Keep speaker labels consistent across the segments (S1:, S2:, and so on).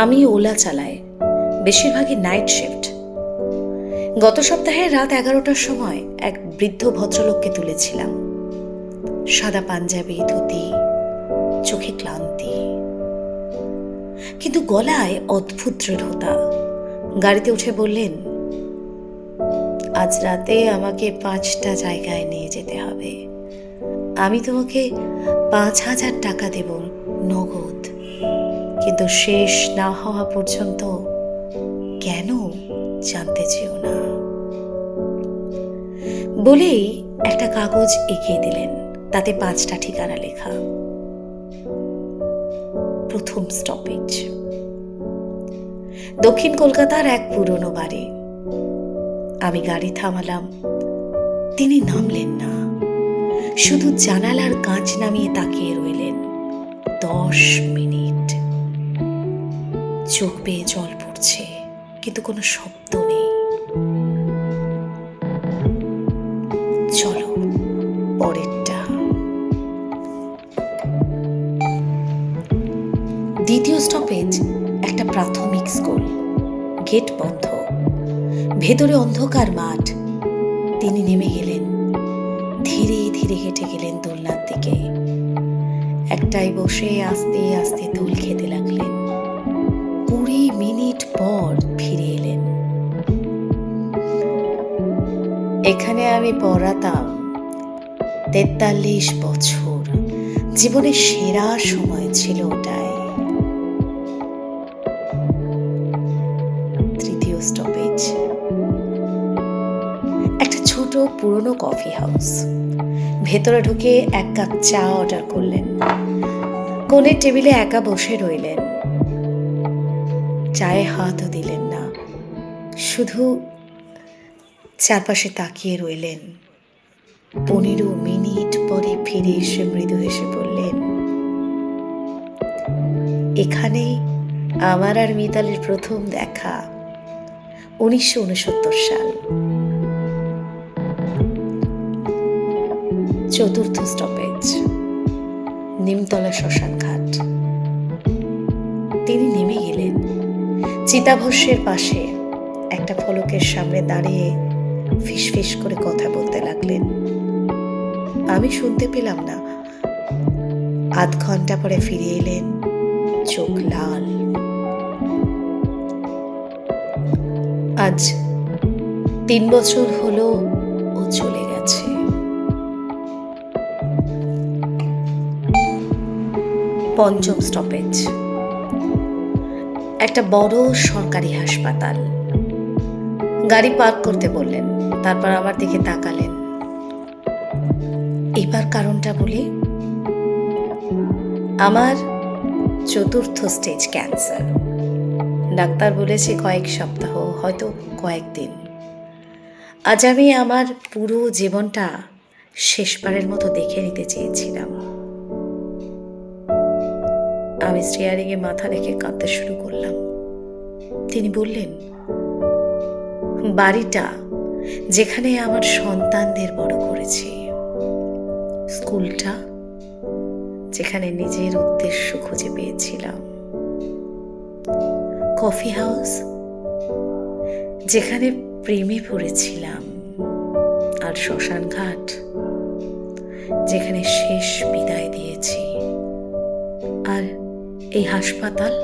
S1: আমি ওলা চালাই, বেশিরভাগই নাইট শিফট। গত সপ্তাহে রাত 11টার সময় এক বৃদ্ধ ভদ্রলোককে তুলেছিলাম। সাদা পাঞ্জাবি, ধুতি, চোখে ক্লান্তি, কিন্তু গলায় অদ্ভুত দৃঢ়তা। গাড়িতে উঠে বললেন, আজ রাতে আমাকে 5টা জায়গায় নিয়ে যেতে হবে। আমি তোমাকে 5,000 টাকা দেব নগদ, কিন্তু শেষ না হওয়া পর্যন্ত কেন জানতে চেও না। বলেই একটা কাগজ এগিয়ে দিলেন, তাতে 5টা ঠিকানা লেখা। প্রথম স্টপেজ দক্ষিণ কলকাতার এক পুরনো বাড়ি। আমি গাড়ি থামালাম, তিনি নামলেন না, শুধু জানালার কাঁচ নামিয়ে তাকিয়ে রইলেন 10 মিনিট। চোখ বেয়ে জল পড়ছে, কিন্তু কোনো শব্দ নেই। চলো পরেরটা। দ্বিতীয় স্টপেজ একটা প্রাথমিক স্কুল। গেট বন্ধ, ভেতরে অন্ধকার মাঠ। তিনি নেমে গেলেন, ধীরে ধীরে হেঁটে গেলেন দোলনার দিকে। একটাই বসে আস্তে আস্তে দোল খেতে লাগলেন। 20 মিনিট পর ফিরে এলেন। এখানে আমি পড়াতাম 43 বছর। জীবনের সেরা সময় ছিল ওটাই। তৃতীয় স্টপেজ একটা ছোট পুরনো কফি হাউস। ভেতরে ঢুকে 1 কাপ চা অর্ডার করলেন। কোণের টেবিলে একা বসে রইলেন। চায়ে হাতও দিলেন না, শুধু চারপাশে তাকিয়ে রইলেন। 15 মিনিট পরে ফিরে এসে মৃদু হেসে বললেন, এখানেই আমার আর মিতালির প্রথম দেখা, 1969 সাল। চতুর্থ স্টপেজ নিমতলা শ্মশান ঘাট। তিনি নেমে গেলেন। চিতাভস্যের পাশে একটা ফলকের সামনে দাঁড়িয়ে ফিসফিস করে কথা বলতে লাগলেন। আমি শুনতে পেলাম না। আধ ঘন্টা পরে ফিরে এলেন, চোখ লাল। আজ 3 বছর হলো ও চলে গেছে। পঞ্চম স্টপেজ একটা বড় সরকারি হাসপাতাল। গাড়ি পার্ক করতে বললেন, তারপর আমার দিকে তাকালেন। এবার কারণটা বলি। আমার 4র্থ স্টেজ ক্যান্সার। ডাক্তার বলেছে কয়েক সপ্তাহ, হয়তো কয়েকদিন। আজ আমি আমার পুরো জীবনটা শেষবারের মতো দেখে নিতে চেয়েছিলাম। আমি স্টিয়ারিংয়ে মাথা রেখে কাঁদতে শুরু করলাম। তিনি বললেন, বাড়িটা যেখানে আমার সন্তানদের বড় করেছি, স্কুলটা যেখানে নিজের উদ্দেশ্য খুঁজে পেয়েছিলাম, কফি হাউস যেখানে প্রেমে পড়েছিলাম, আর শ্মশান ঘাট যেখানে শেষ বিদায় দিয়েছি, আর এই হাসপাতাল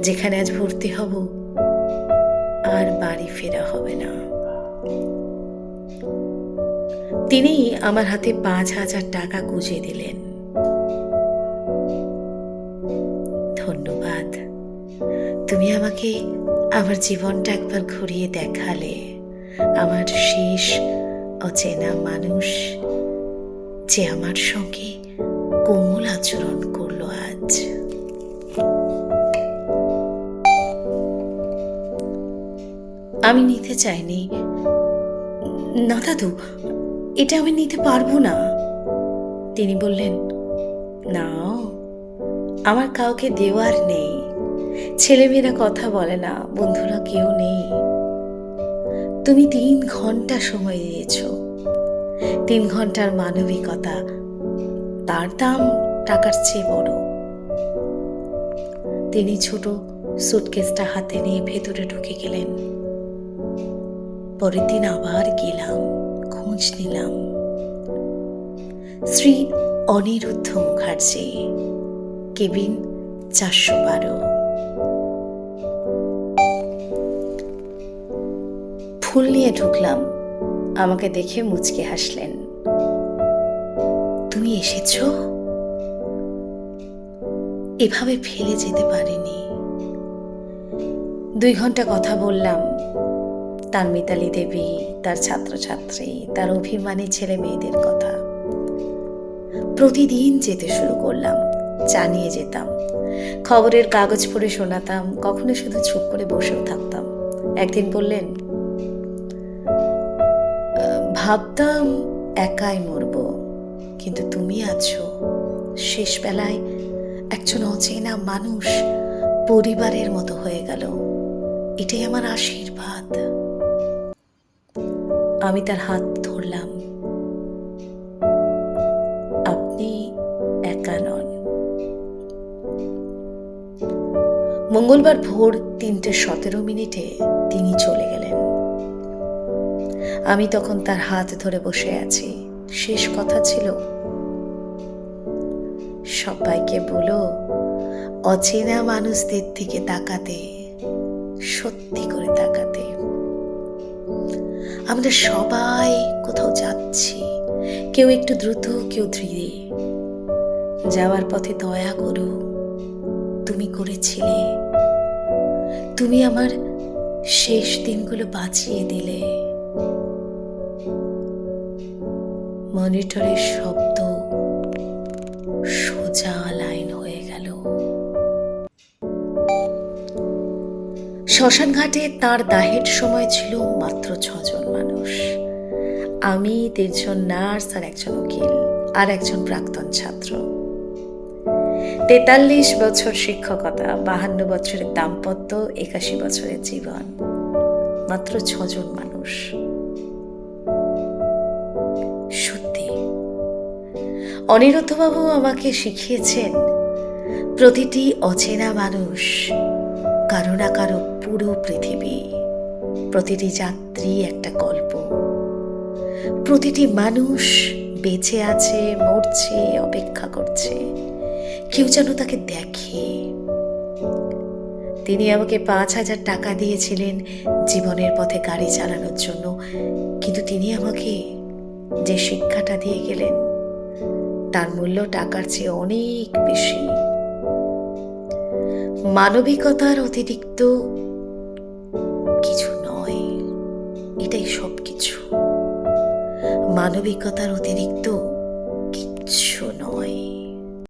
S1: যেখানে আজ ভর্তি হব, আর বাড়ি ফেরা হবে না। তিনি আমার হাতে 5,000 টাকা গুঁজে দিলেন। ধন্যবাদ, তুমি আমাকে আমার জীবনটা একবার ঘুরিয়ে দেখালে। আমার শেষ অচেনা মানুষ যে আমার সঙ্গে কোমল আচরণ করলো আজ। আমি নিতে চাইনি। না দাদু, এটা আমি নিতে পারবো না। তিনি বললেন, নাও, আমার কাউকে দেওয়ার নেই। ছেলেমেয়েরা কথা বলে না, বন্ধুরা কেউ নেই। তুমি 3 ঘন্টা সময় দিয়েছ। 3 ঘন্টার মানবিকতা, তার দাম টাকার চেয়ে বড়। তিনি ছোট সুটকেসটা হাতে নিয়ে ভেতরে ঢুকে গেলেন। পরের দিন আবার গেলাম, খোঁজ নিলাম। শ্রী অনিরুদ্ধ মুখার্জি, কেবিন 412। ফুল নিয়ে ঢুকলাম। আমাকে দেখে মুচকে হাসলেন। তুমি এসেছো? এভাবে ফেলে যেতে পারিনি। 2 ঘন্টা কথা বললাম। তার মিতালি দেবী, তার ছাত্রছাত্রী, তার অভিমানী ছেলে মেয়েদের কথা। প্রতিদিন যেতে শুরু করলাম, জানিয়ে যেতাম, খবরের কাগজ পড়ে শোনাতাম, কখনো শুধু চুপ করে বসেও থাকতাম। একদিন বললেন, ভাবতাম একাই মরব, কিন্তু তুমি আছো। শেষ বেলায় একজন অচেনা মানুষ পরিবারের মতো হয়ে গেল। এটাই আমার আশীর্বাদ। আমি তার হাত ধরলাম। আপনি একা নন। মঙ্গলবার ভোর 3:17 তিনি চলে গেলেন। আমি তখন তার হাত ধরে বসে আছি। শেষ কথা ছিল, সবাইকে বলো অচেনা মানুষদের দিকে তাকাতে, সত্যি করে তাকাতে। আমরা সবাই কোথাও যাচ্ছি, কেউ একটু দ্রুত, কেউ ধীরে। যাওয়ার পথে দয়া করো, তুমি করেছিলে। তুমি আমার শেষ দিনগুলো বাঁচিয়ে দিলে। মনিটরের শব্দ সোজা লাইন হয়ে গেল। শ্মশান ঘাটে তাঁর দাহের সময় ছিল মাত্র 6 জন মানুষ। আমি, 3 জন নার্স আর একজন উকিল আর একজন প্রাক্তন ছাত্র। 43 বছর শিক্ষকতা, 52 বছরের দাম্পত্য, 81 বছরের জীবন। মাত্র 6 জন মানুষ। সত্যি অনিরুদ্ধবাবু আমাকে শিখিয়েছেন, প্রতিটি অচেনা মানুষ কারো না কারো পুরো পৃথিবী। প্রতিটি যাত্রী একটা গল্প। প্রতিটি মানুষ বেঁচে আছে, মরছে, অপেক্ষা করছে কেউ যেন তাকে দেখে। তিনি আমাকে 5,000 টাকা দিয়েছিলেন জীবনের পথে গাড়ি চালানোর জন্য, কিন্তু তিনি আমাকে যে শিক্ষাটা দিয়ে গেলেন তার মূল্য টাকার চেয়ে অনেক বেশি। মানবিকতার অতিরিক্ত কিছু নয়, এটাই সব কিছু। মানবিকতার অতিরিক্ত কিচ্ছু নয়।